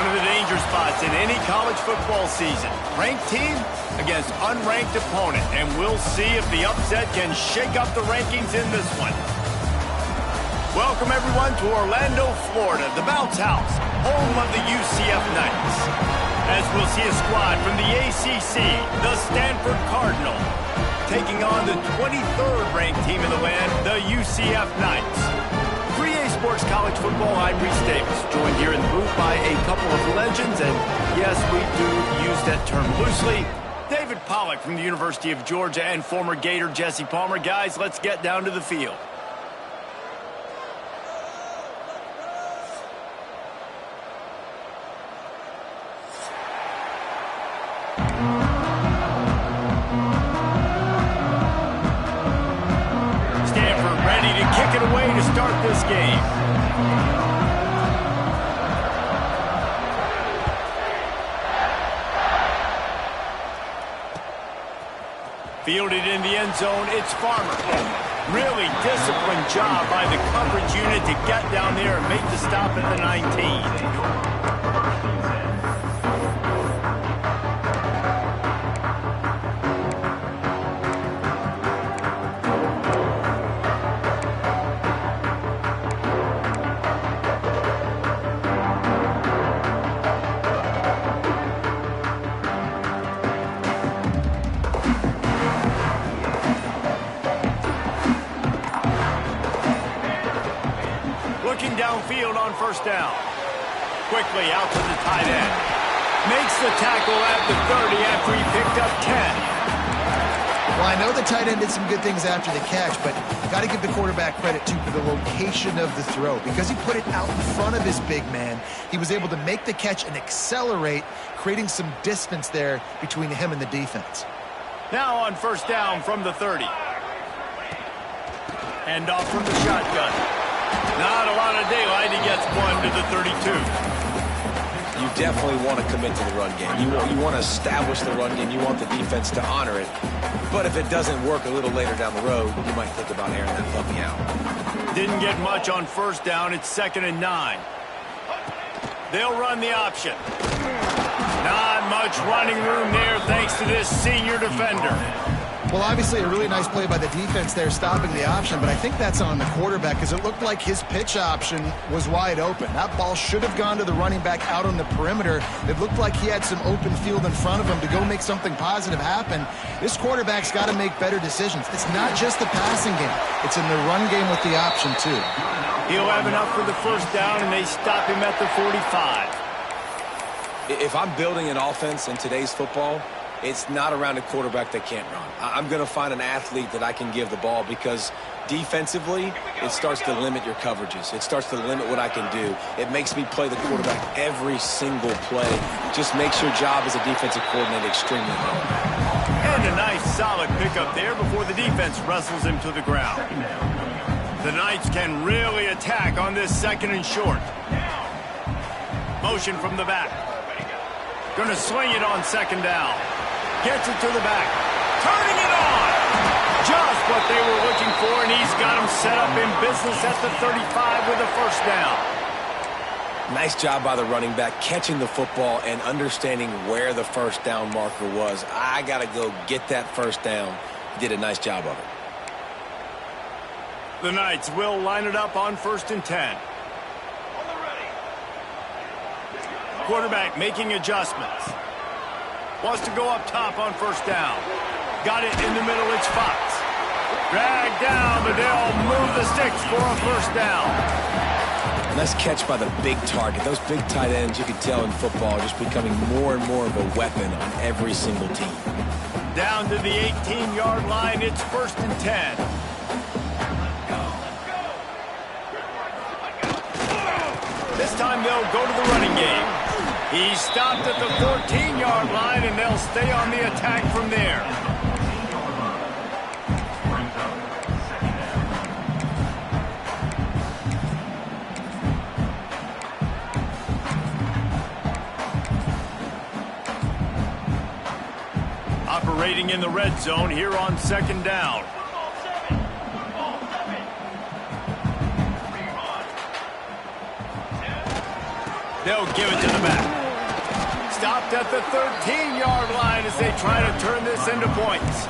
One of the danger spots in any college football season. Ranked team against unranked opponent. And we'll see if the upset can shake up the rankings in this one. Welcome, everyone, to Orlando, Florida, the Bounce House, home of the UCF Knights. As we'll see a squad from the ACC, the Stanford Cardinal, taking on the 23rd ranked team in the land, the UCF Knights. 3A Sports College Football, I'm Reese Davis, joined here in the booth by a couple of legends, and yes, we do use that term loosely. David Pollack from the University of Georgia and former Gator Jesse Palmer. Guys, let's get down to the field. Kick it away to start this game. Fielded in the end zone, it's Farmer. Really disciplined job by the coverage unit to get down there and make the stop at the 19. Looking downfield on first down. Quickly out to the tight end. Makes the tackle at the 30 after he picked up 10. Well, I know the tight end did some good things after the catch, but got to give the quarterback credit, too, for the location of the throw. Because he put it out in front of his big man, he was able to make the catch and accelerate, creating some distance there between him and the defense. Now on first down from the 30. And off from the shotgun. Not a lot of daylight. He gets one to the 32. You definitely want to commit to the run game. You want to establish the run game. You want the defense to honor it. But if it doesn't work a little later down the road, you might think about airing that puppy out. Didn't get much on first down. It's 2nd and 9. They'll run the option. Not much running room there thanks to this senior defender. Well, obviously a really nice play by the defense there stopping the option, but I think that's on the quarterback because it looked like his pitch option was wide open. That ball should have gone to the running back out on the perimeter. It looked like he had some open field in front of him to go make something positive happen. This quarterback's got to make better decisions. It's not just the passing game. It's in the run game with the option, too. He'll have enough for the first down, and they stop him at the 45. If I'm building an offense in today's football, it's not around a quarterback that can't run. I'm going to find an athlete that I can give the ball because defensively, it starts to limit your coverages. It starts to limit what I can do. It makes me play the quarterback every single play. Just makes your job as a defensive coordinator extremely hard. And a nice solid pickup there before the defense wrestles him to the ground. The Knights can really attack on this 2nd and short. Motion from the back. Going to swing it on 2nd down. Gets it to the back. Turning it on. Just what they were looking for, and he's got him set up in business at the 35 with a first down. Nice job by the running back, catching the football and understanding where the first down marker was. I got to go get that first down. He did a nice job of it. The Knights will line it up on 1st and 10. Quarterback making adjustments. Wants to go up top on first down. Got it in the middle, it's Fox. Dragged down, but they'll move the sticks for a first down. Nice catch by the big target. Those big tight ends, you can tell in football, are just becoming more and more of a weapon on every single team. Down to the 18-yard line, it's 1st and 10. This time they'll go to the running game. He stopped at the 14-yard line, and they'll stay on the attack from there. Operating in the red zone here on 2nd down. They'll give it to the back. Stopped at the 13-yard line as they try to turn this into points.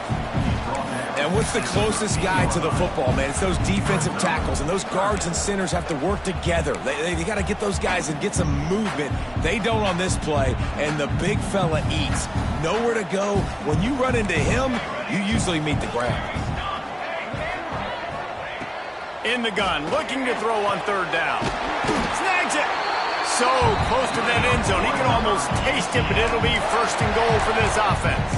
And what's the closest guy to the football, man? It's those defensive tackles, and those guards and centers have to work together. They got to get those guys and get some movement. They don't on this play, and the big fella eats. Nowhere to go. When you run into him, you usually meet the ground. In the gun, looking to throw on third down. Snags it. So close to that end zone. He can almost taste it, but it'll be first and goal for this offense.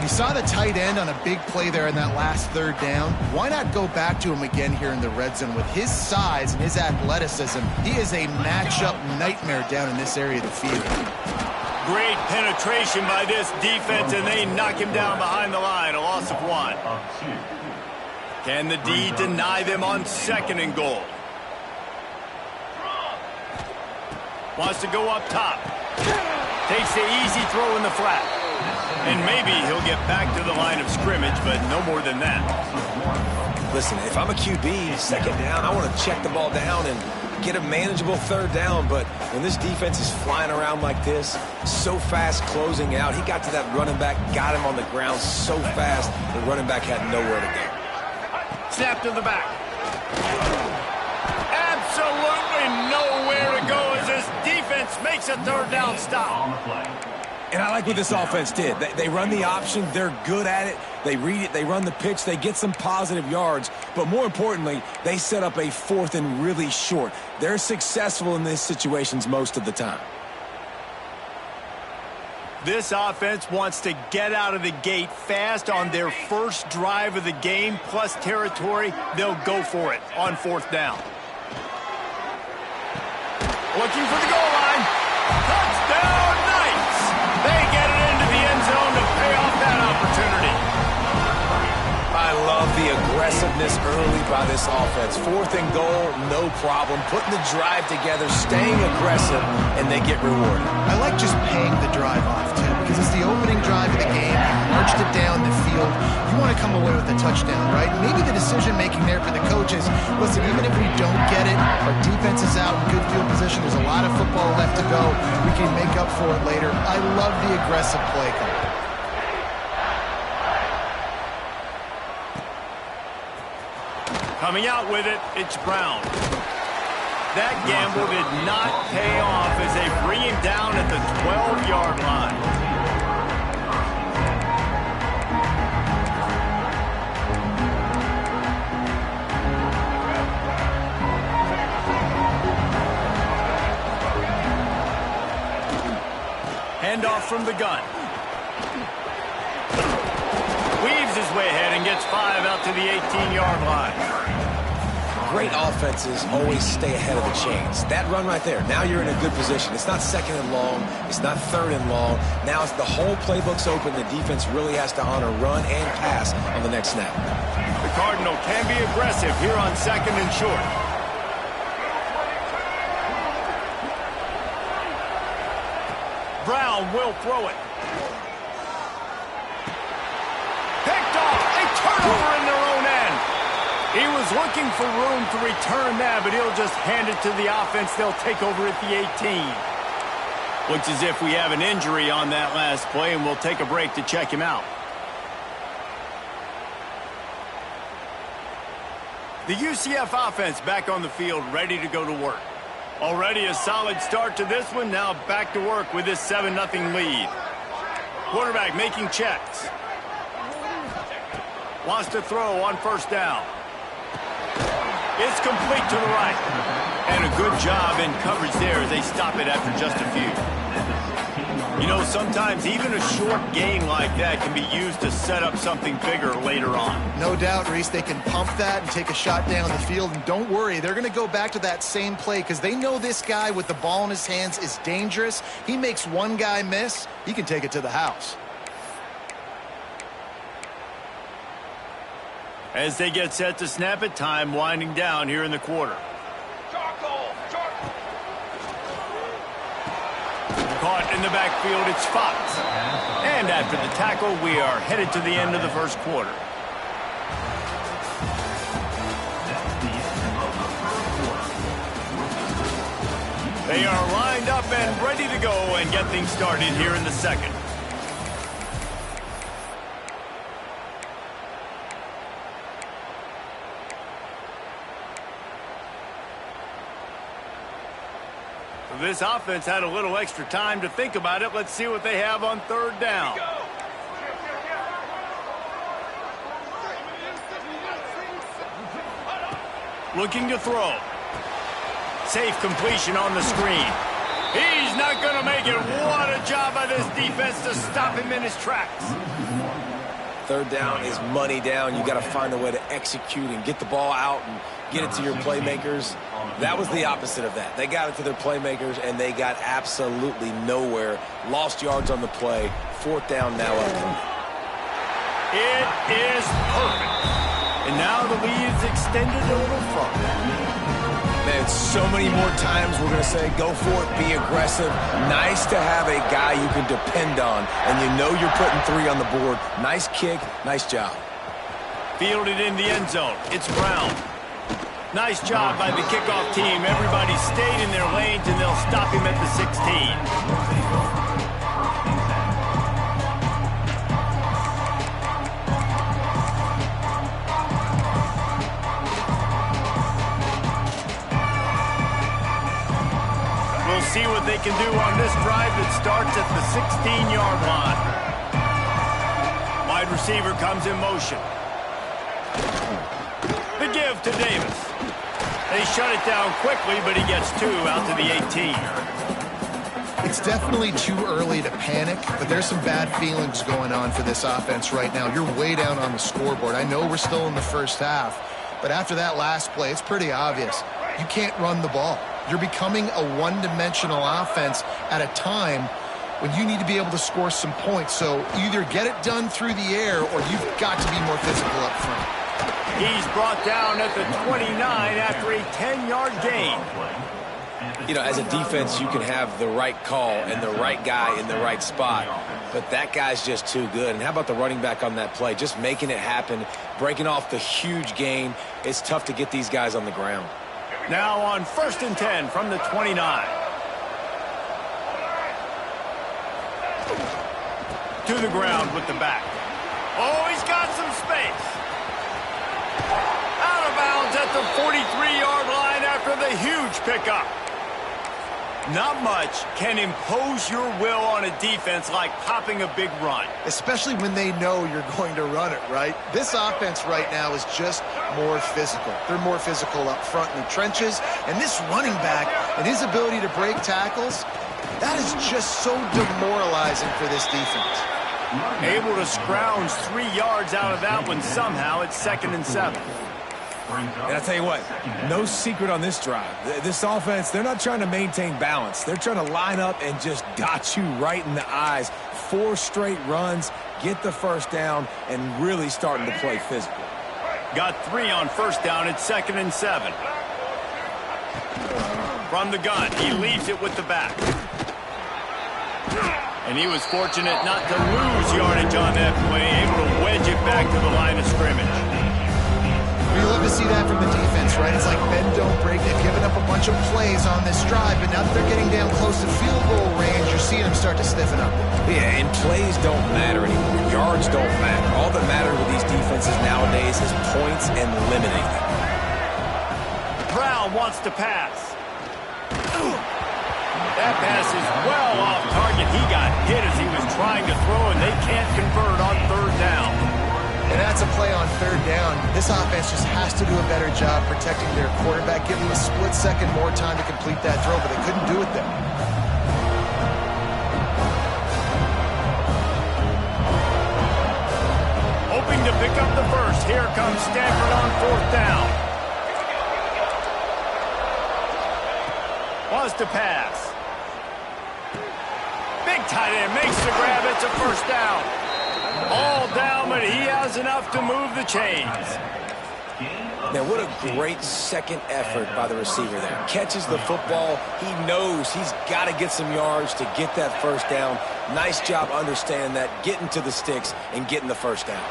You saw the tight end on a big play there in that last third down. Why not go back to him again here in the red zone? With his size and his athleticism, he is a matchup nightmare down in this area of the field. Great penetration by this defense, and they knock him down behind the line. A loss of 1. Can the D deny them on second and goal? Wants to go up top. Takes the easy throw in the flat. And maybe he'll get back to the line of scrimmage, but no more than that. Listen, if I'm a QB, second down, I want to check the ball down and get a manageable third down. But when this defense is flying around like this, so fast closing out, he got to that running back, got him on the ground so fast, the running back had nowhere to go. Snap to the back. Absolutely nowhere to go as this defense makes a third down stop. And I like what this offense did. They run the option. They're good at it. They read it. They run the pitch. They get some positive yards. But more importantly, they set up a fourth and really short. They're successful in these situations most of the time. This offense wants to get out of the gate fast on their first drive of the game, plus territory. They'll go for it on fourth down. Looking for the goal line. Touchdown, Knights! They get it into the end zone to pay off that opportunity. I love the aggressiveness early by this offense. Fourth and goal, no problem. Putting the drive together, staying aggressive, and they get rewarded. I like just paying the drive off, too, because it's the opening drive of the game. You marched it down the field. You want to come away with a touchdown, right? Maybe the decision-making there for the coaches, listen, even if we don't get it, our defense is out in good field position. There's a lot of football left to go. We can make up for it later. I love the aggressive play call. Coming out with it, it's Brown. That gamble did not pay off as they bring him down at the 12-yard line. Handoff from the gun. Weaves his way ahead and gets 5 out to the 18-yard line. Great offenses always stay ahead of the chains. That run right there, now you're in a good position. It's not second and long. It's not third and long. Now it's the whole playbook's open. The defense really has to honor run and pass on the next snap. The Cardinal can be aggressive here on second and short. Brown will throw it. Picked off. A turnover in their own end. He was looking for room to return that, but he'll just hand it to the offense. They'll take over at the 18. Looks as if we have an injury on that last play, and we'll take a break to check him out. The UCF offense back on the field, ready to go to work. Already a solid start to this one. Now back to work with this 7-0 lead. Quarterback making checks. Wants to throw on first down. It's complete to the right. And a good job in coverage there as they stop it after just a few. You know, sometimes even a short gain like that can be used to set up something bigger later on. No doubt, Reese, they can pump that and take a shot down the field. And don't worry, they're going to go back to that same play because they know this guy with the ball in his hands is dangerous. He makes one guy miss, he can take it to the house. As they get set to snap it, time winding down here in the quarter. Caught in the backfield, it's Fox. And after the tackle, we are headed to the end of the first quarter. They are lined up and ready to go and get things started here in the second. This offense had a little extra time to think about it. Let's see what they have on third down. Looking to throw. Safe completion on the screen. He's not going to make it. What a job by this defense to stop him in his tracks. Third down is money down. You got to find a way to execute and get the ball out and get it to your playmakers. That was the opposite of that. They got it to their playmakers, and they got absolutely nowhere. Lost yards on the play. Fourth down now up. It is perfect. And now the lead is extended a little further. Man, so many more times we're going to say, go for it, be aggressive. Nice to have a guy you can depend on, and you know you're putting 3 on the board. Nice kick, nice job. Fielded in the end zone. It's Brown. Nice job by the kickoff team. Everybody stayed in their lanes, and they'll stop him at the 16. See what they can do on this drive that starts at the 16-yard line. Wide receiver comes in motion. The give to Davis. They shut it down quickly, but he gets 2 out to the 18. It's definitely too early to panic, but there's some bad feelings going on for this offense right now. You're way down on the scoreboard. I know we're still in the first half, but after that last play, it's pretty obvious. You can't run the ball. You're becoming a one-dimensional offense at a time when you need to be able to score some points. So either get it done through the air or you've got to be more physical up front. He's brought down at the 29 after a 10-yard gain. You know, as a defense, you can have the right call and the right guy in the right spot, but that guy's just too good. And how about the running back on that play? Just making it happen, breaking off the huge gain. It's tough to get these guys on the ground. Now on 1st and 10 from the 29. To the ground with the back. Oh, he's got some space. Out of bounds at the 43-yard line after the huge pickup. Not much can impose your will on a defense like popping a big run. Especially when they know you're going to run it, right? This offense right now is just more physical. They're more physical up front in the trenches. And this running back and his ability to break tackles, that is just so demoralizing for this defense. Able to scrounge 3 yards out of that one somehow. It's 2nd and 7. And I tell you what, no secret on this drive. This offense, they're not trying to maintain balance. They're trying to line up and just dot you right in the eyes. 4 straight runs, get the first down, and really starting to play physical. Got 3 on 1st down. It's 2nd and 7. From the gun, he leaves it with the back. And he was fortunate not to lose yardage on that play, able to wedge it back to the line of scrimmage. We love to see that from the defense, right? It's like bend, don't break. They've given up a bunch of plays on this drive, but now that they're getting down close to field goal range, you're seeing them start to stiffen up. Yeah, and plays don't matter anymore. Yards don't matter. All that matters with these defenses nowadays is points and limiting them. Brown wants to pass. That pass is well off target. He got hit as he was trying to throw, and they can't convert on 3rd down. And that's a play on 3rd down. This offense just has to do a better job protecting their quarterback, give them a split second more time to complete that throw, but they couldn't do it there. Hoping to pick up the first. Here comes Stanford on 4th down. Wants to pass. Big tight end makes the grab. It's a 1st down. All down, but he has enough to move the chains. Now, what a great second effort by the receiver there. Catches the football. He knows he's got to get some yards to get that 1st down. Nice job understanding that, getting to the sticks and getting the 1st down.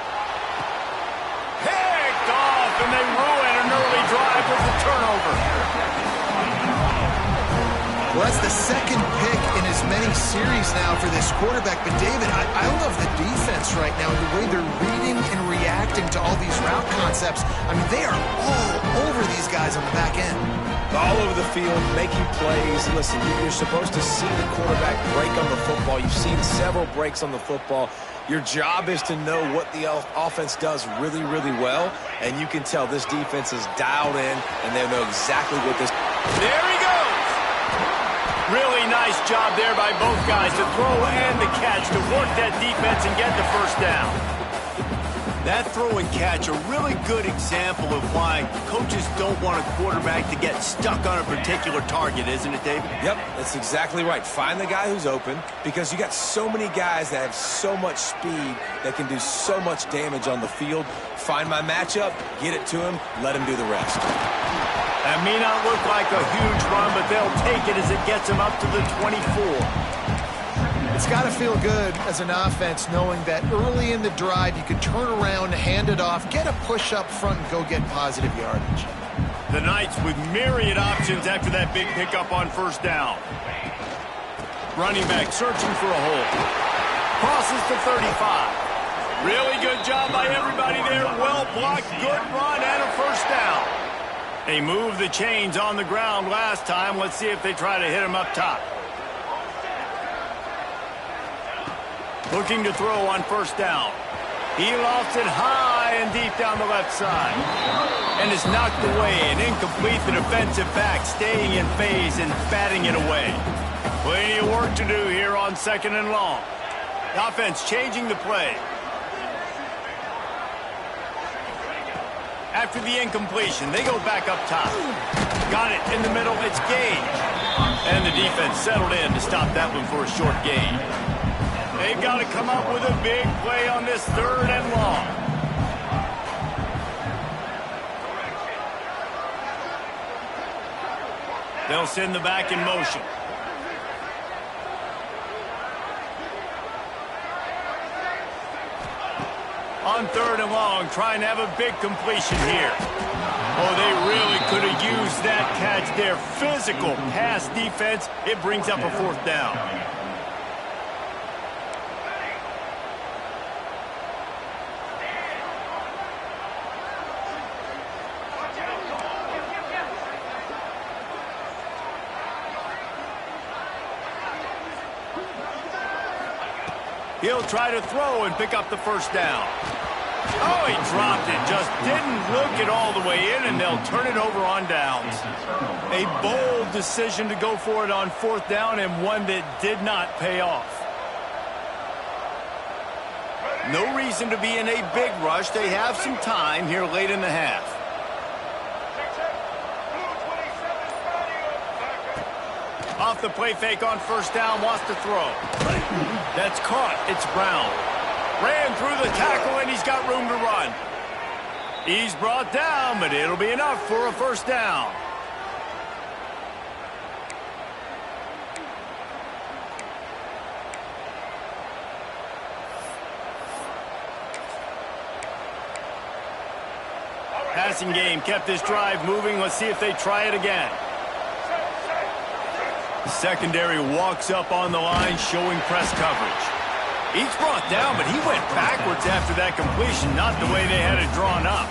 Picked off, and they ruin an early drive with the turnover. Well, that's the second pick in as many series now for this quarterback. But, David, I love the defense right now, the way they're reading and reacting to all these route concepts. I mean, they are all over these guys on the back end. All over the field, making plays. Listen, you're supposed to see the quarterback break on the football. You've seen several breaks on the football. Your job is to know what the offense does really, really well, and you can tell this defense is dialed in, and they know exactly what this... There he goes! Really nice job there by both guys to throw and the catch to work that defense and get the first down. That throw and catch, a really good example of why coaches don't want a quarterback to get stuck on a particular target, isn't it, David? Yep, that's exactly right. Find the guy who's open, because you got so many guys that have so much speed that can do so much damage on the field. Find my matchup, get it to him, let him do the rest. That may not look like a huge run, but they'll take it as it gets them up to the 24. It's got to feel good as an offense knowing that early in the drive you can turn around, hand it off, get a push up front, and go get positive yardage. The Knights with myriad options after that big pickup on first down. Running back searching for a hole. Crosses to 35. Really good job by everybody there. Well blocked, good run, and a first down. They moved the chains on the ground last time. Let's see if they try to hit him up top. Looking to throw on first down. He lofts it high and deep down the left side. And is knocked away and incomplete. The defensive back staying in phase and batting it away. Plenty of work to do here on second and long. The offense changing the play. After the incompletion, they go back up top. Got it in the middle. It's Gage. And the defense settled in to stop that one for a short gain. They've got to come up with a big play on this third and long. They'll send the back in motion. On third and long, trying to have a big completion here. Oh, they really could have used that catch there. Physical pass defense. It brings up a fourth down. He'll try to throw and pick up the first down. Oh, he dropped it. Just didn't look it all the way in, and they'll turn it over on downs. A bold decision to go for it on fourth down, and one that did not pay off. No reason to be in a big rush. They have some time here late in the half. Off the play fake on first down, wants to throw. That's caught. It's Brown. Ran through the tackle, and he's got room to run. He's brought down, but it'll be enough for a first down. Passing game kept this drive moving. Let's see if they try it again. The secondary walks up on the line, showing press coverage. He's brought down, but he went backwards after that completion, not the way they had it drawn up.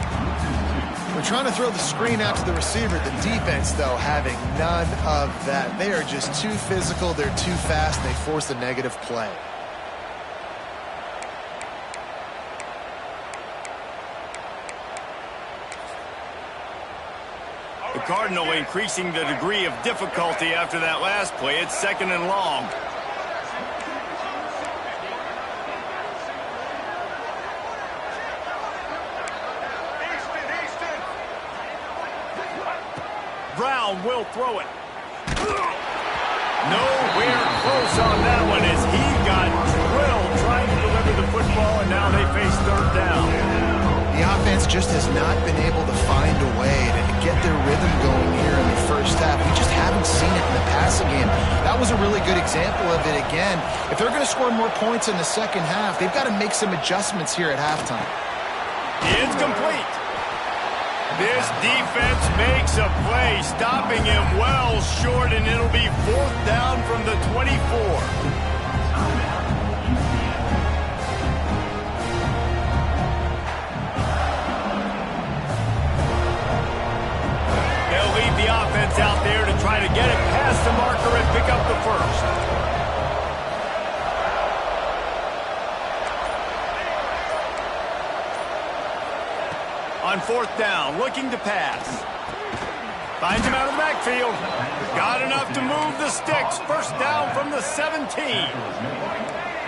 We're trying to throw the screen out to the receiver. The defense, though, having none of that. They are just too physical, they're too fast, and they force a negative play. The Cardinal increasing the degree of difficulty after that last play. It's second and long. Brown will throw it. Nowhere close on that one as he got drilled trying to deliver the football, and now they face third down. The offense just has not been able to find a way to get their rhythm going here in the first half. We just haven't seen it in the passing game. That was a really good example of it again. If they're going to score more points in the second half, they've got to make some adjustments here at halftime. It's complete. This defense makes a play, stopping him well short, and it'll be fourth try to get it past the marker and pick up the first. On fourth down, looking to pass. Finds him out of the backfield. Got enough to move the sticks. First down from the 17.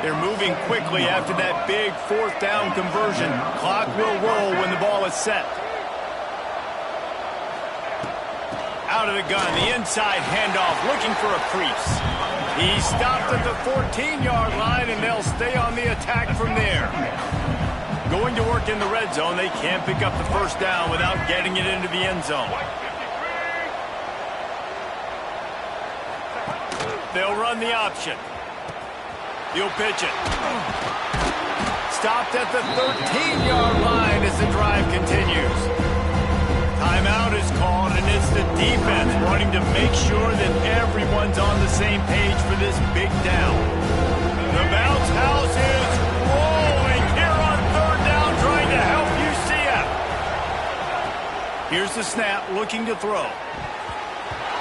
They're moving quickly after that big fourth down conversion. Clock will roll when the ball is set. Out of the gun, the inside handoff, looking for a crease. He stopped at the 14-yard line, and they'll stay on the attack from there. Going to work in the red zone, they can't pick up the first down without getting it into the end zone. They'll run the option. He'll pitch it. Stopped at the 13-yard line as the drive continues. Timeout is called, and it's the defense wanting to make sure that everyone's on the same page for this big down. The bounce house is rolling here on third down, trying to help UCF. Here's the snap, looking to throw.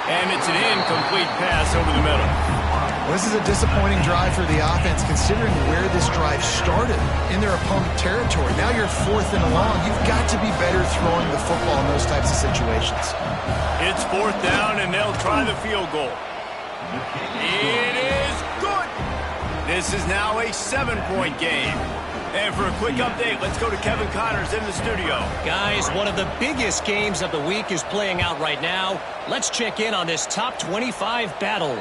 And it's an incomplete pass over the middle. Well, this is a disappointing drive for the offense, considering where this drive started, in their opponent territory. Now you're fourth and long. You've got to be better throwing the football in those types of situations. It's fourth down, and they'll try the field goal. It is good. This is now a 7-point game. And for a quick update, let's go to Kevin Connors in the studio. Guys, one of the biggest games of the week is playing out right now. Let's check in on this top 25 battle.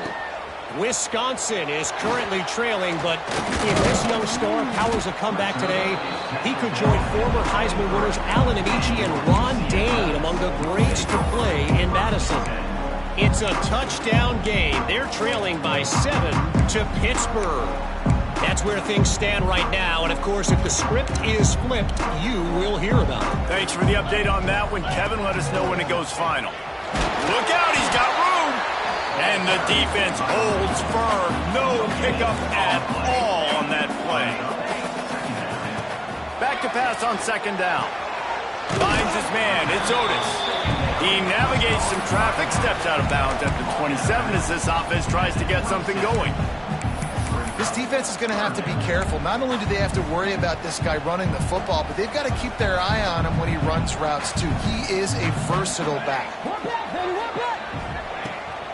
Wisconsin is currently trailing, but if this young star powers a comeback today, he could join former Heisman winners Allen Amici and Ron Dayne among the greats to play in Madison. It's a touchdown game. They're trailing by 7 to Pittsburgh. That's where things stand right now, and of course, if the script is flipped, you will hear about it. Thanks for the update on that one, Kevin. Let us know when it goes final. Look out, he's got room! And the defense holds firm. No pickup at all on that play. Back to pass on second down. Finds his man. It's Otis. He navigates some traffic, steps out of bounds at the 27 as this offense tries to get something going. This defense is going to have to be careful. Not only do they have to worry about this guy running the football, but they've got to keep their eye on him when he runs routes, too. He is a versatile back.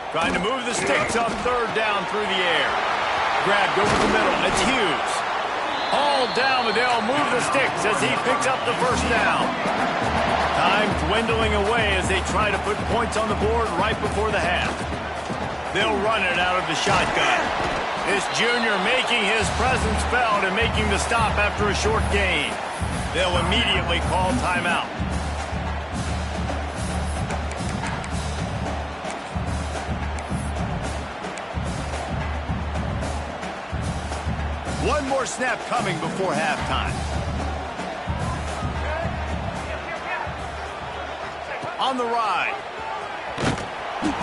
Trying to move the sticks on third down through the air. Grabbed over the middle. It's Hughes. Hauled down, but they'll move the sticks as he picks up the first down. Time dwindling away as they try to put points on the board right before the half. They'll run it out of the shotgun. This junior making his presence felt and making the stop after a short gain. They'll immediately call timeout. One more snap coming before halftime. On the ride.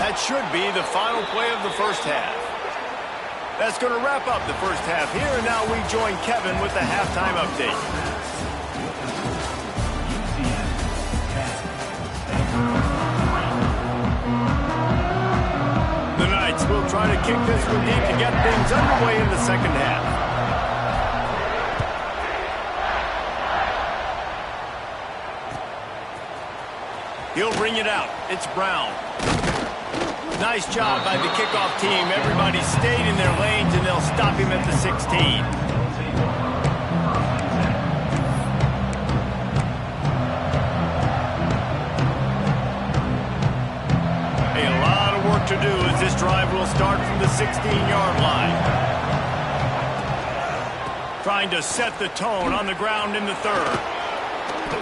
That should be the final play of the first half. That's going to wrap up the first half here, and now we join Kevin with the halftime update. The Knights will try to kick this one deep to get things underway in the second half. He'll bring it out. It's Brown. Nice job by the kickoff team. Everybody stayed in their lanes, and they'll stop him at the 16. A lot of work to do as this drive will start from the 16-yard line. Trying to set the tone on the ground in the third.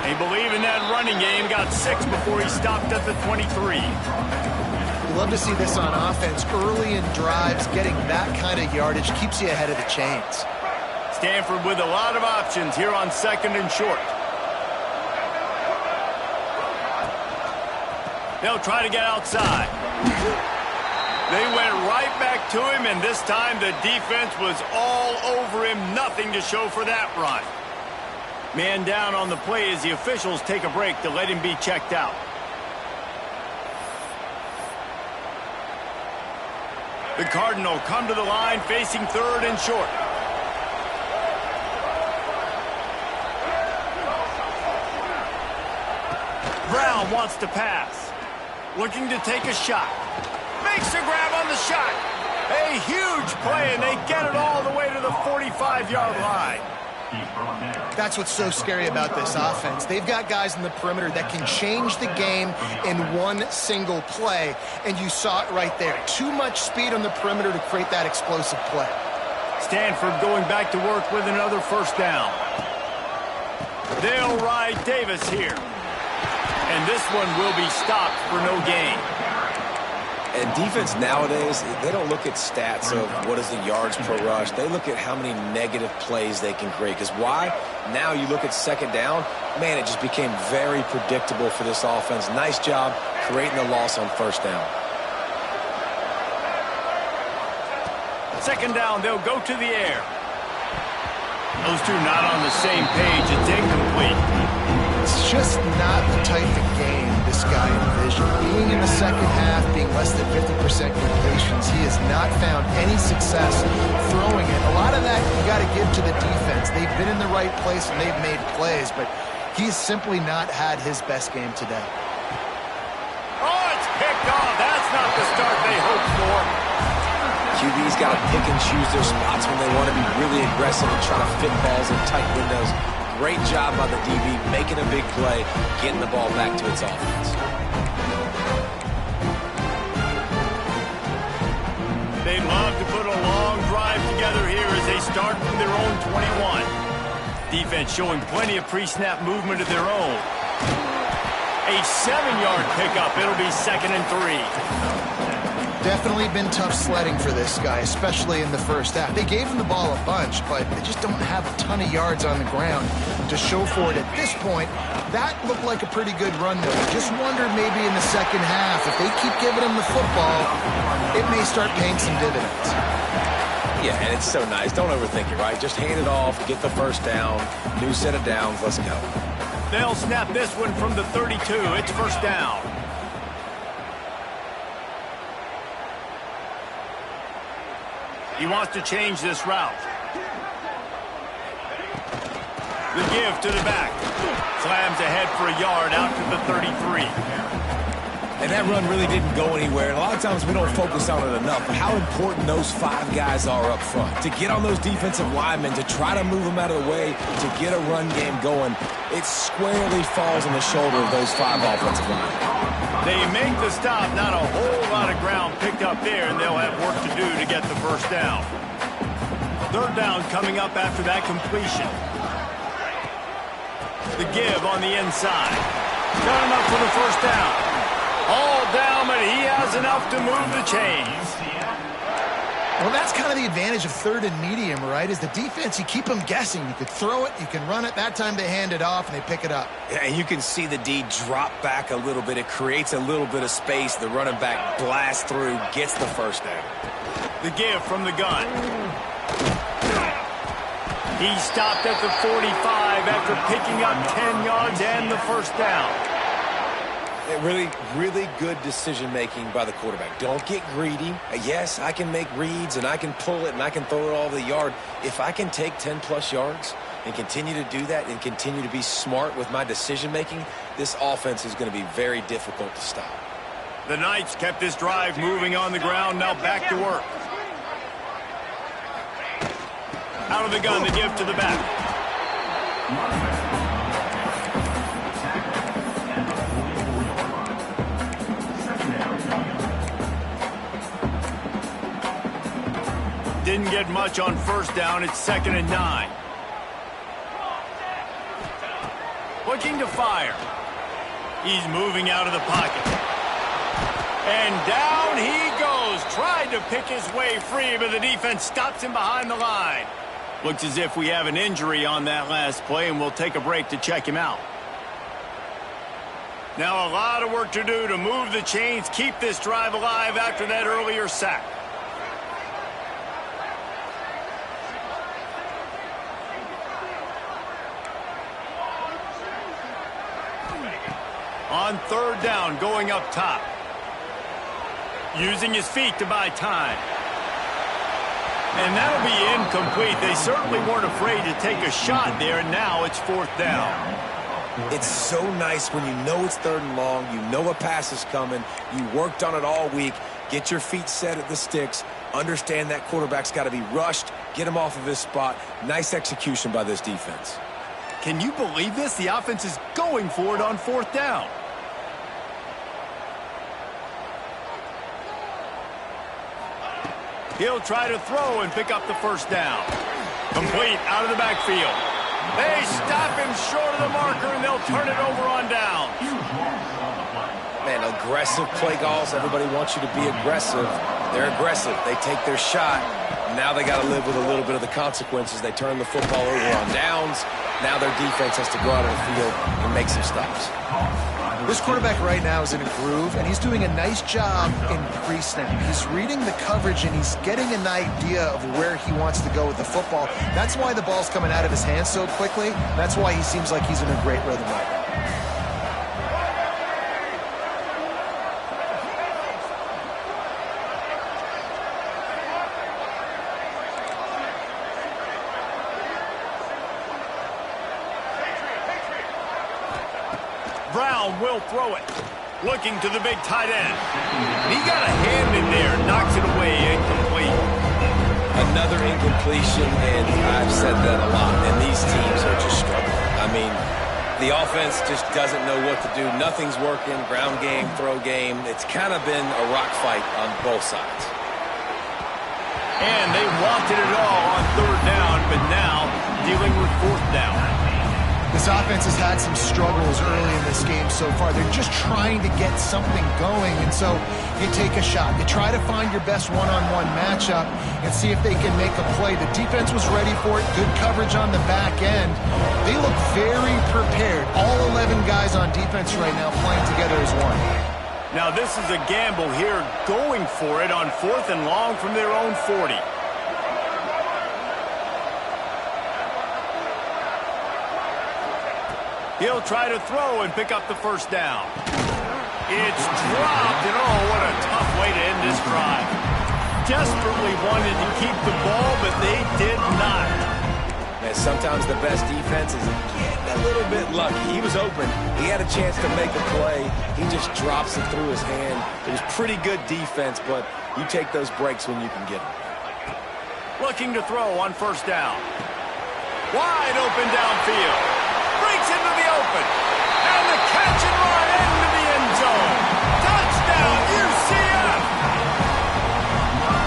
They believe in that running game. Got 6 before he stopped at the 23. You love to see this on offense. Early in drives, getting that kind of yardage keeps you ahead of the chains. Stanford with a lot of options here on second and short. They'll try to get outside. They went right back to him, and this time the defense was all over him. Nothing to show for that run. Man down on the play as the officials take a break to let him be checked out. The Cardinal come to the line facing 3rd and short. Brown wants to pass. Looking to take a shot. Makes a grab on the shot. A huge play, and they get it all the way to the 45-yard line. That's what's so scary about this offense. They've got guys in the perimeter that can change the game in one single play, and you saw it right there. Too much speed on the perimeter to create that explosive play. Stanford going back to work with another 1st down. They'll ride Davis here. And this one will be stopped for no gain. And defense nowadays, they don't look at stats of what is the yards per rush. They look at how many negative plays they can create. Because why? Now you look at 2nd down, man, it just became very predictable for this offense. Nice job creating the loss on 1st down. 2nd down, they'll go to the air. Those two not on the same page. It's incomplete. It's just not the type of game this guy envisioned. Being in the 2nd half, being less than 50% completions, he has not found any success throwing it. A lot of that you got to give to the defense. They've been in the right place and they've made plays, but he's simply not had his best game today. Oh, it's picked off. That's not the start they hoped for. QB's got to pick and choose their spots when they want to be really aggressive and try to fit balls in tight windows. Great job by the DB, making a big play, getting the ball back to its offense. They love to put a long drive together here as they start from their own 21. Defense showing plenty of pre-snap movement of their own. A 7-yard pickup. It'll be 2nd and 3. Definitely been tough sledding for this guy, especially in the 1st half. They gave him the ball a bunch, but they just don't have a ton of yards on the ground to show for it at this point. That looked like a pretty good run, though. Just wondered maybe in the 2nd half, if they keep giving him the football, it may start paying some dividends. Yeah, and it's so nice. Don't overthink it, right? Just hand it off, get the 1st down, new set of downs, let's go. They'll snap this one from the 32. It's 1st down. He wants to change this route. The give to the back. Slams ahead for a yard out to the 33. And that run really didn't go anywhere. And a lot of times we don't focus on it enough. But how important those 5 guys are up front. To get on those defensive linemen, to try to move them out of the way, to get a run game going, it squarely falls on the shoulder of those 5 offensive linemen. They make the stop. Not a whole lot of ground picked up there, and they'll have work to do to get the 1st down. 3rd down coming up after that completion. The give on the inside. Got enough for the 1st down. All down, but he has enough to move the chains. Well, that's kind of the advantage of 3rd and medium, right? Is the defense, you keep them guessing. You could throw it, you can run it. That time they hand it off and they pick it up. Yeah, and you can see the D drop back a little bit. It creates a little bit of space. The running back blasts through, gets the 1st down. The give from the gun. He stopped at the 45 after picking up 10 yards and the 1st down. Really, really good decision-making by the quarterback. Don't get greedy. Yes, I can make reads, and I can pull it, and I can throw it all over the yard. If I can take 10-plus yards and continue to do that and continue to be smart with my decision-making, this offense is going to be very difficult to stop. The Knights kept this drive moving on the ground. Now back to work. Out of the gun, the give to the back. Didn't get much on 1st down. It's 2nd and 9. Looking to fire. He's moving out of the pocket. And down he goes. Tried to pick his way free, but the defense stops him behind the line. Looks as if we have an injury on that last play, and we'll take a break to check him out. Now a lot of work to do to move the chains, keep this drive alive after that earlier sack. On 3rd down, going up top. Using his feet to buy time. And that'll be incomplete. They certainly weren't afraid to take a shot there, and now it's 4th down. It's so nice when you know it's 3rd and long, you know a pass is coming, you worked on it all week, get your feet set at the sticks, understand that quarterback's got to be rushed, get him off of his spot. Nice execution by this defense. Can you believe this? The offense is going for it on 4th down. He'll try to throw and pick up the 1st down. Complete out of the backfield. They stop him short of the marker, and they'll turn it over on down. Man, aggressive play calls. Everybody wants you to be aggressive. They're aggressive. They take their shot. Now they got to live with a little bit of the consequences. They turn the football over on downs. Now their defense has to go out on the field and make some stops. This quarterback right now is in a groove, and he's doing a nice job in pre-snap. He's reading the coverage, and he's getting an idea of where he wants to go with the football. That's why the ball's coming out of his hands so quickly. That's why he seems like he's in a great rhythm right now. Brown will throw it. Looking to the big tight end. He got a hand in there. Knocks it away. Incomplete. Another incompletion, and I've said that a lot. And these teams are just struggling. I mean, the offense just doesn't know what to do. Nothing's working. Ground game, throw game. It's kind of been a rock fight on both sides. And they wanted it all on 3rd down, but now dealing with 4th down. This offense has had some struggles early in this game so far. They're just trying to get something going, and so you take a shot. You try to find your best one-on-one matchup and see if they can make a play. The defense was ready for it. Good coverage on the back end. They look very prepared. All 11 guys on defense right now playing together as one. Now this is a gamble here, going for it on 4th and long from their own 40. He'll try to throw and pick up the 1st down. It's dropped, and oh, what a tough way to end this drive. Desperately wanted to keep the ball, but they did not. And sometimes the best defense is getting a little bit lucky. He was open. He had a chance to make a play. He just drops it through his hand. It was pretty good defense, but you take those breaks when you can get them. Looking to throw on 1st down. Wide open downfield. Breaks into the open. And the catch and run into the end zone. Touchdown, UCF!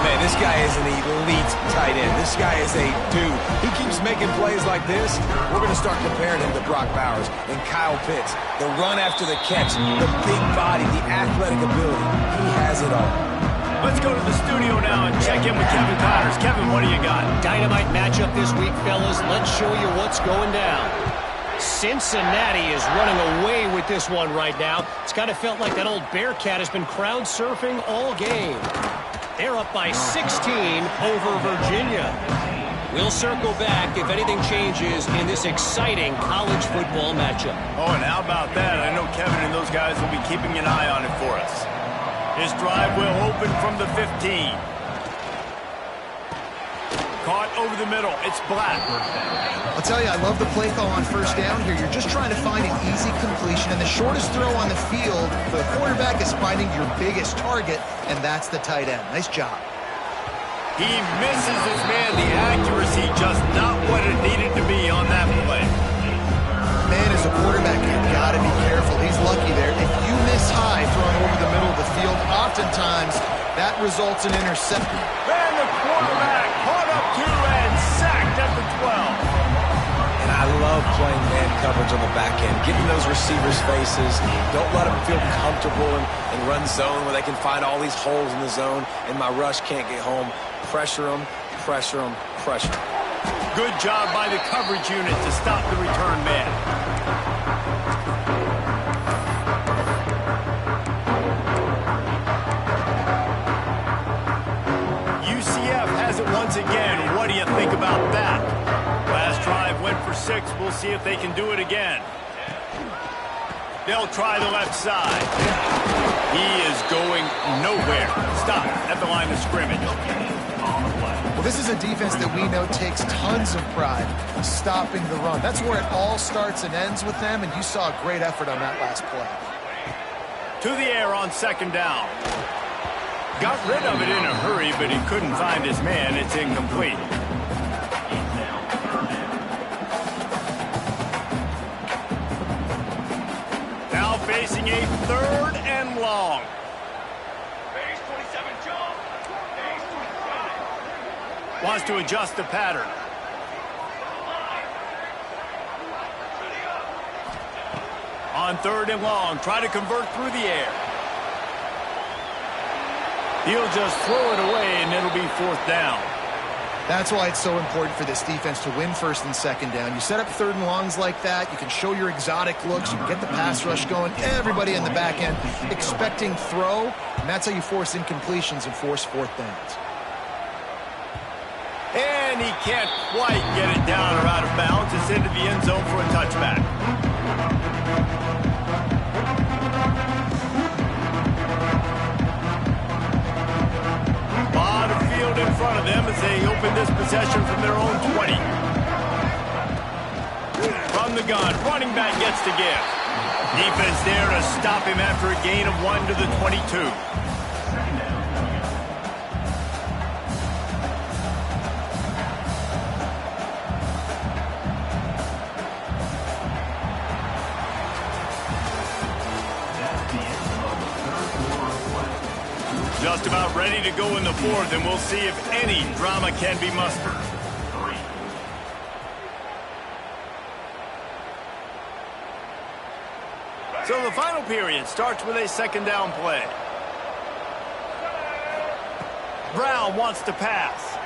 Man, this guy is an elite tight end. This guy is a dude. He keeps making plays like this. We're going to start comparing him to Brock Bowers and Kyle Pitts. The run after the catch, the big body, the athletic ability. He has it all. Let's go to the studio now and check in with Kevin Connors. Kevin, what do you got? Dynamite matchup this week, fellas. Let's show you what's going down. Cincinnati is running away with this one right now. It's kind of felt like that old Bearcat has been crowd surfing all game. They're up by 16 over Virginia. We'll circle back if anything changes in this exciting college football matchup. Oh, and how about that? I know Kevin and those guys will be keeping an eye on it for us. His drive will open from the 15. Caught over the middle. It's Black. I'll tell you, I love the play call on 1st down here. You're just trying to find an easy completion, and the shortest throw on the field for the quarterback is finding your biggest target, and that's the tight end. Nice job. He misses his man. The accuracy just not what it needed to be on that play. Man, as a quarterback, you've got to be careful. He's lucky there. If you miss high throwing over the middle of the field, oftentimes that results in interception. And the quarterback caught up to and sacked at the 12. And I love playing man coverage on the back end, getting those receivers' faces. Don't let them feel comfortable and run zone where they can find all these holes in the zone, and my rush can't get home. Pressure them, pressure them, pressure them. Good job by the coverage unit to stop the return man. UCF has it once again. What do you think about that? Last drive went for 6. We'll see if they can do it again. They'll try the left side. He is going nowhere. Stop at the line of scrimmage. Well, this is a defense that we know takes tons of pride stopping the run. That's where it all starts and ends with them, and you saw a great effort on that last play. To the air on second down. Got rid of it in a hurry, but he couldn't find his man. It's incomplete. Now facing a 3rd and long. Wants to adjust the pattern. On 3rd and long, try to convert through the air. He'll just throw it away, and it'll be 4th down. That's why it's so important for this defense to win 1st and 2nd down. You set up 3rd and longs like that, you can show your exotic looks, you can get the pass rush going, everybody in the back end expecting throw, and that's how you force incompletions and force 4th downs. And he can't quite get it down or out of bounds. It's into the end zone for a touchback. Lot of field in front of them as they open this possession from their own 20. From the gun, running back gets to give. Defense there to stop him after a gain of 1 to the 22. Just about ready to go in the 4th, and we'll see if any drama can be mustered. So the final period starts with a 2nd down play. Brown wants to pass.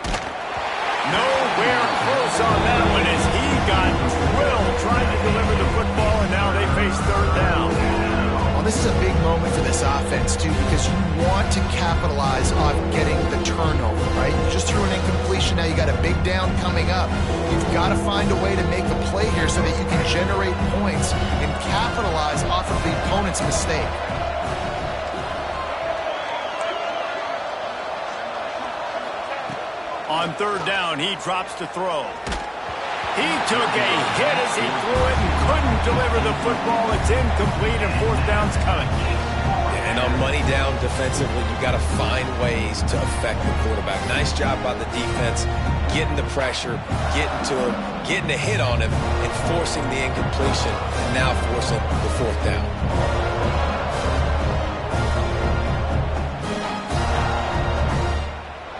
Nowhere close on that one as he got drilled trying to deliver the football, and now they face 3rd down. Well, this is a big moment for this offense, too, because you want to capitalize on getting the turnover, right? You just threw an incompletion. Now you got a big down coming up. You've got to find a way to make a play here so that you can generate points and capitalize off of the opponent's mistake. On 3rd down, he drops to throw. He took a hit as he threw it and couldn't deliver the football. It's incomplete, and 4th down's coming. And on money down defensively, you got to find ways to affect the quarterback. Nice job by the defense, getting the pressure, getting to him, getting a hit on him, and forcing the incompletion, and now forcing the 4th down.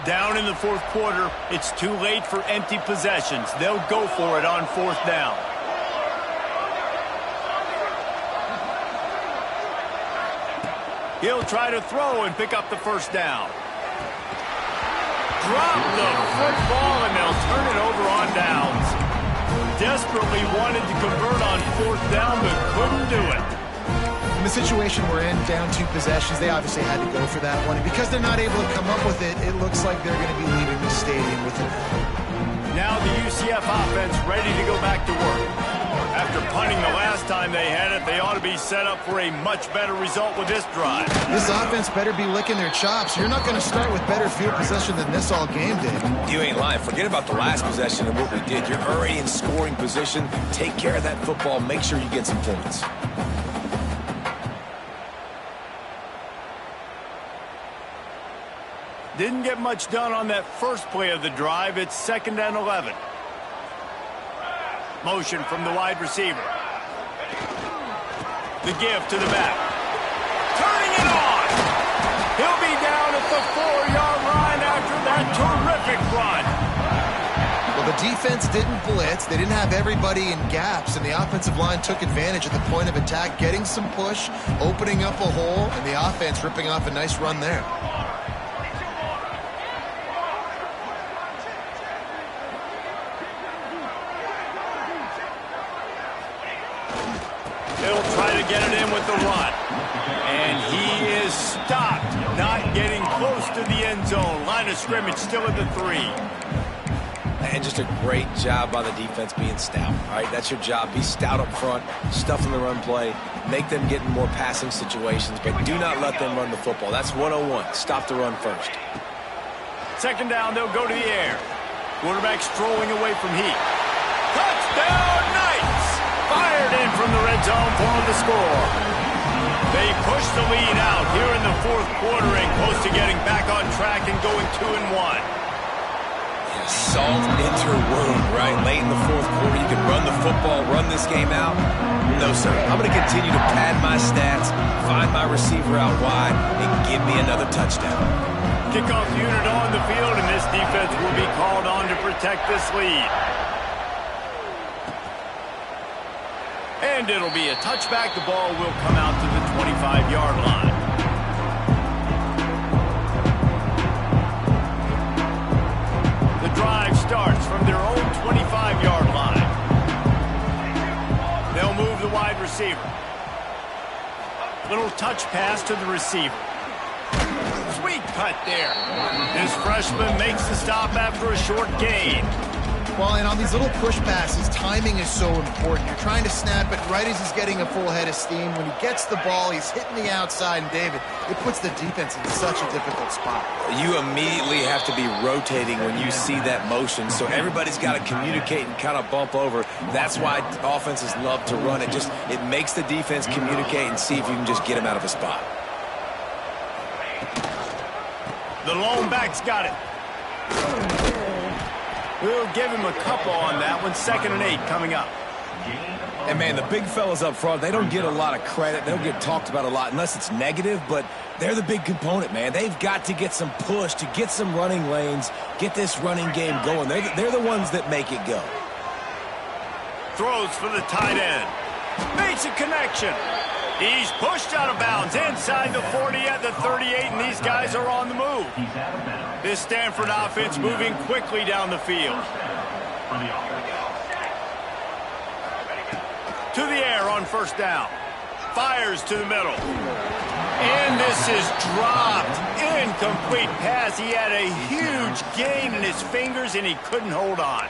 Down in the 4th quarter, it's too late for empty possessions. They'll go for it on 4th down. He'll try to throw and pick up the 1st down. Drop the football, and they'll turn it over on downs. Desperately wanted to convert on 4th down, but couldn't do it. In the situation we're in, down 2 possessions, they obviously had to go for that one. And because they're not able to come up with it, it looks like they're going to be leaving the stadium with it. Now the UCF offense ready to go back to work. After punting the last time they had it, they ought to be set up for a much better result with this drive. This offense better be licking their chops. You're not going to start with better field possession than this all game did. You ain't lying. Forget about the last possession and what we did. You're already in scoring position. Take care of that football. Make sure you get some points. Didn't get much done on that first play of the drive. It's 2nd and 11. Motion from the wide receiver. The give to the back. Turning it on. He'll be down at the 4-yard line after that terrific run. Well, the defense didn't blitz. They didn't have everybody in gaps, and the offensive line took advantage at the point of attack, getting some push, opening up a hole, and the offense ripping off a nice run there. They'll try to get it in with the run. And he is stopped, not getting close to the end zone. Line of scrimmage still at the 3. And just a great job by the defense being stout. All right, that's your job. Be stout up front, stuff in the run play, make them get in more passing situations, but do not let them run the football. That's 101. Stop the run first. Second down, they'll go to the air. Quarterback strolling away from heat. Touchdown, Knights! Fired in from the red zone for the score. They push the lead out here in the fourth quarter and close to getting back on track and going 2-1. Salt into wound, right? Late in the fourth quarter, you can run the football, run this game out. No, sir. I'm going to continue to pad my stats, find my receiver out wide, and give me another touchdown. Kickoff unit on the field, and this defense will be called on to protect this lead. And it'll be a touchback. The ball will come out to the 25-yard line. Drive starts from their own 25-yard line. They'll move the wide receiver. Little touch pass to the receiver. Sweet cut there. This freshman makes the stop after a short gain. Well, and on these little push passes, timing is so important. You're trying to snap it right as he's getting a full head of steam. When he gets the ball, he's hitting the outside, and David, it puts the defense in such a difficult spot. You immediately have to be rotating when you see that motion, so everybody's got to communicate and kind of bump over. That's why offenses love to run it. It makes the defense communicate and see if you can just get him out of a spot. The lone back's got it. We'll give him a couple on that one. 2nd and 8 coming up. And, man, the big fellas up front, they don't get a lot of credit. They don't get talked about a lot unless it's negative, but they're the big component, man. They've got to get some push, to get some running lanes, get this running game going. They're the ones that make it go. Throws for the tight end. Makes a connection. He's pushed out of bounds inside the 40 at the 38, and these guys are on the move. This Stanford offense moving quickly down the field. To the air on first down. Fires to the middle. And this is dropped. Incomplete pass. He had a huge gain in his fingers, and he couldn't hold on.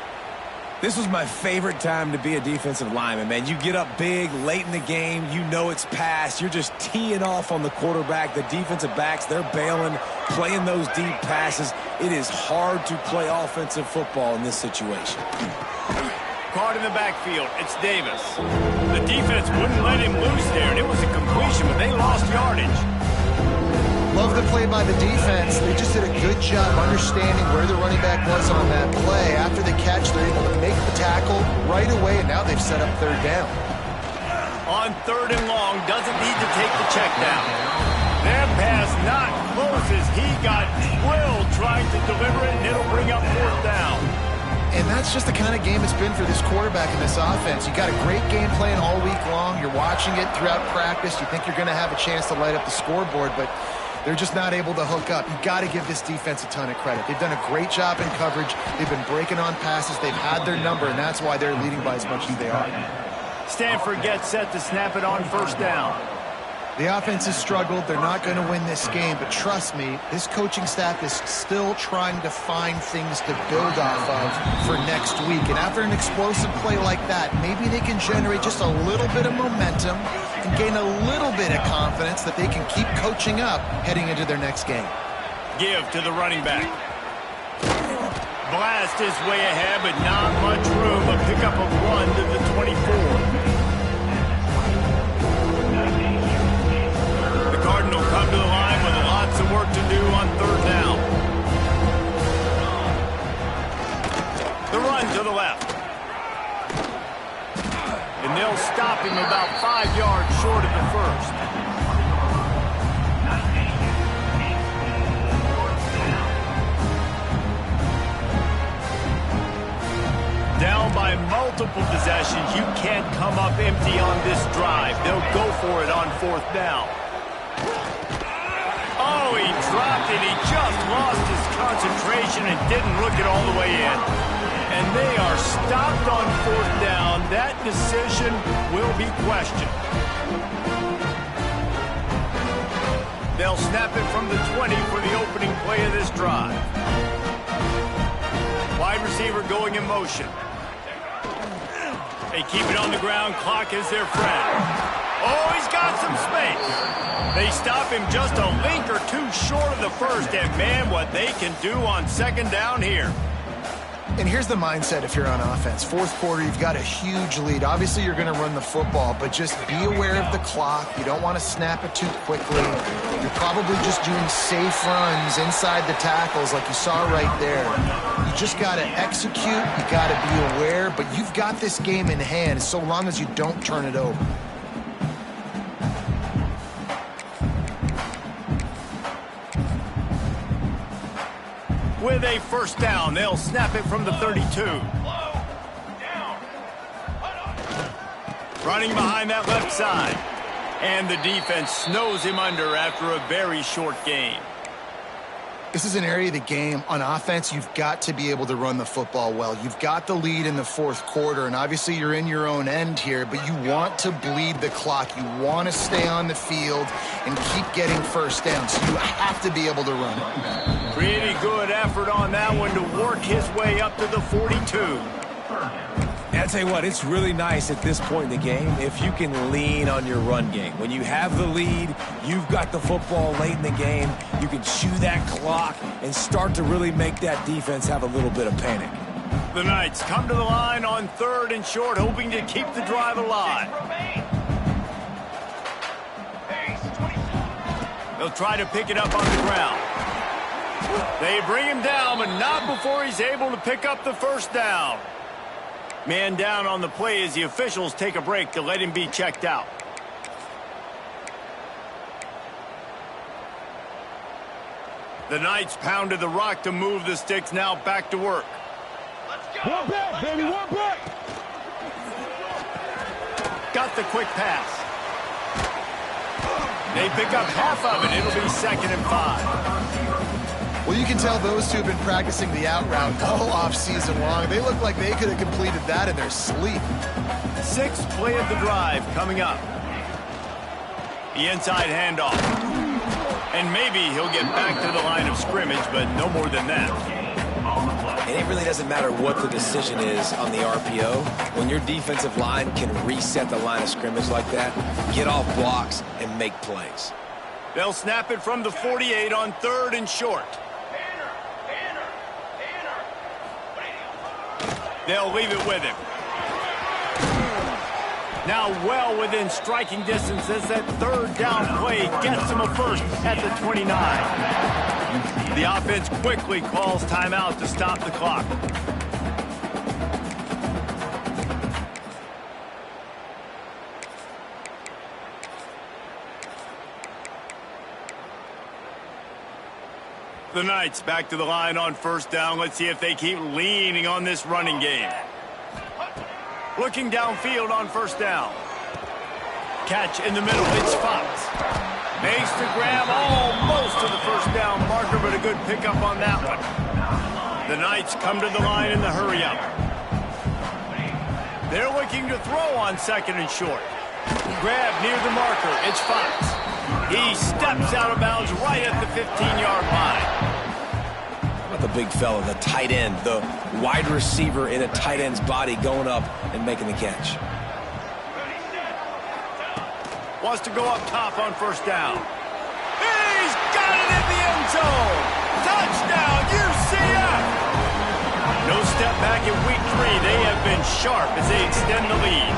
This was my favorite time to be a defensive lineman, man. You get up big, late in the game, you know it's past. You're just teeing off on the quarterback. The defensive backs, they're bailing, playing those deep passes. It is hard to play offensive football in this situation. Caught in the backfield, it's Davis. The defense wouldn't let him loose there, and it was a completion, but they lost yardage. Love the play by the defense. They just did a good job understanding where the running back was on that play. After the catch, they're able to make the tackle right away, and now they've set up third down. On 3rd and long, doesn't need to take the check down. That pass not close as he got drilled trying to deliver it, and it'll bring up 4th down. And that's just the kind of game it's been for this quarterback in this offense. You got a great game plan all week long. You're watching it throughout practice. You think you're going to have a chance to light up the scoreboard, but they're just not able to hook up. You've got to give this defense a ton of credit. They've done a great job in coverage. They've been breaking on passes. They've had their number, and that's why they're leading by as much as they are. Stanford gets set to snap it on first down. The offense has struggled. They're not going to win this game, but trust me, this coaching staff is still trying to find things to build off of for next week. And after an explosive play like that, maybe they can generate just a little bit of momentum and gain a little bit of confidence that they can keep coaching up heading into their next game. Give to the running back. Blast his way ahead, but not much room. A pickup of 1 to the 24. Cardinal come to the line with lots of work to do on 3rd down. The run to the left. And they'll stop him about 5 yards short of the first. Down by multiple possessions, you can't come up empty on this drive. They'll go for it on 4th down. Oh, he dropped it. He just lost his concentration and didn't look it all the way in. And they are stopped on 4th down. That decision will be questioned. They'll snap it from the 20 for the opening play of this drive. Wide receiver receiver going in motion. They keep it on the ground. Clock is their friend. Oh, he's got some space. They stop him just a link or two short of the first, and man, what they can do on second down here. And here's the mindset if you're on offense. Fourth quarter, you've got a huge lead. Obviously, you're going to run the football, but just be aware of the clock. You don't want to snap it too quickly. You're probably just doing safe runs inside the tackles like you saw right there. You just got to execute. You got to be aware, but you've got this game in hand so long as you don't turn it over. With a first down, they'll snap it from the 32. Running behind that left side. And the defense snows him under after a very short game. This is an area of the game. On offense, you've got to be able to run the football well. You've got the lead in the fourth quarter, and obviously you're in your own end here, but you want to bleed the clock. You want to stay on the field and keep getting first down, so you have to be able to run it. Pretty good effort on that one to work his way up to the 42. I'll tell you what, it's really nice at this point in the game if you can lean on your run game. When you have the lead, you've got the football late in the game, you can chew that clock and start to really make that defense have a little bit of panic. The Knights come to the line on third and short, hoping to keep the drive alive. They'll try to pick it up on the ground. They bring him down, but not before he's able to pick up the first down. Man down on the play as the officials take a break to let him be checked out. The Knights pounded the rock to move the sticks, now back to work. Let's go. One back, baby, one back. Got the quick pass. They pick up half of it. It'll be 2nd and 5. Well, you can tell those two have been practicing the out route all off-season long. They look like they could have completed that in their sleep. 6th play of the drive coming up. The inside handoff. And maybe he'll get back to the line of scrimmage, but no more than that. And it really doesn't matter what the decision is on the RPO. When your defensive line can reset the line of scrimmage like that, get off blocks and make plays. They'll snap it from the 48 on 3rd and short. They'll leave it with him. Now well within striking distance as that 3rd down play gets him a first at the 29. The offense quickly calls timeout to stop the clock. The Knights back to the line on 1st down. Let's see if they keep leaning on this running game. Looking downfield on 1st down. Catch in the middle. It's Fox. Makes the grab almost to the 1st down marker, but a good pickup on that one. The Knights come to the line in the hurry-up. They're looking to throw on 2nd and short. Grab near the marker. It's Fox. He steps out of bounds right at the 15-yard line. How about the big fella, the tight end, the wide receiver in a tight end's body going up and making the catch. Wants to go up top on 1st down. He's got it in the end zone. Touchdown, UCF. No step back in week 3. They have been sharp as they extend the lead.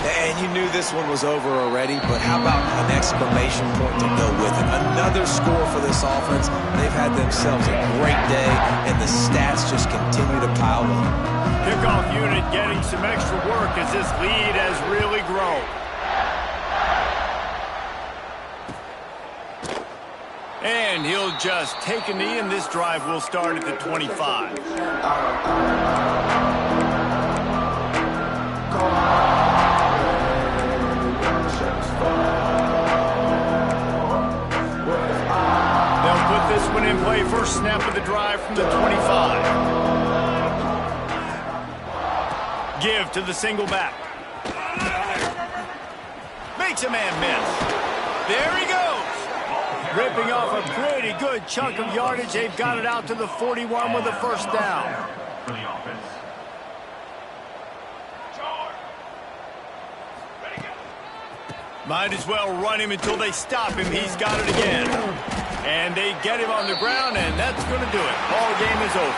And you knew this one was over already, but how about an exclamation point to go with it? Another score for this offense. They've had themselves a great day, and the stats just continue to pile up. Kickoff unit getting some extra work as this lead has really grown. And he'll just take a knee, and this drive will start at the 25. They'll put this one in play. First snap of the drive from the 25. Give to the single back. Makes a man miss. There he goes. Ripping off a pretty good chunk of yardage. They've got it out to the 41 with a 1st down. for the offense. Might as well run him until they stop him. He's got it again. And they get him on the ground, and that's going to do it. Ball game is over.